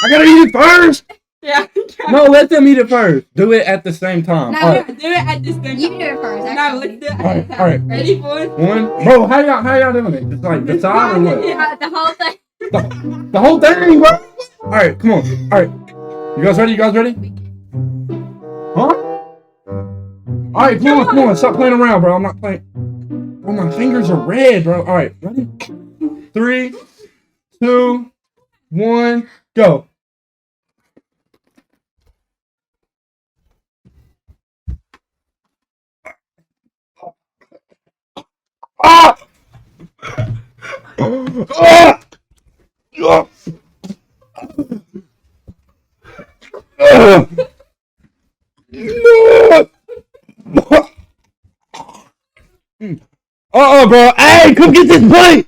I gotta eat it first. Yeah. No, let them eat it first. Do it at the same time. No, Right. do it at the same time. You do it first. No, Actually. let's do it at All right, the all right. time. Ready, boys? One, bro. How y'all doing it? Just like the side or what? The whole thing. The whole thing, bro. All right, come on. All right, you guys ready? Huh? All right, come on. Stop playing around, bro. I'm not playing. Bro, my fingers are red, bro. All right, ready? 3, 2, 1, go. Ah! Ah! Ah! No! Bro. Hey, come get this plate!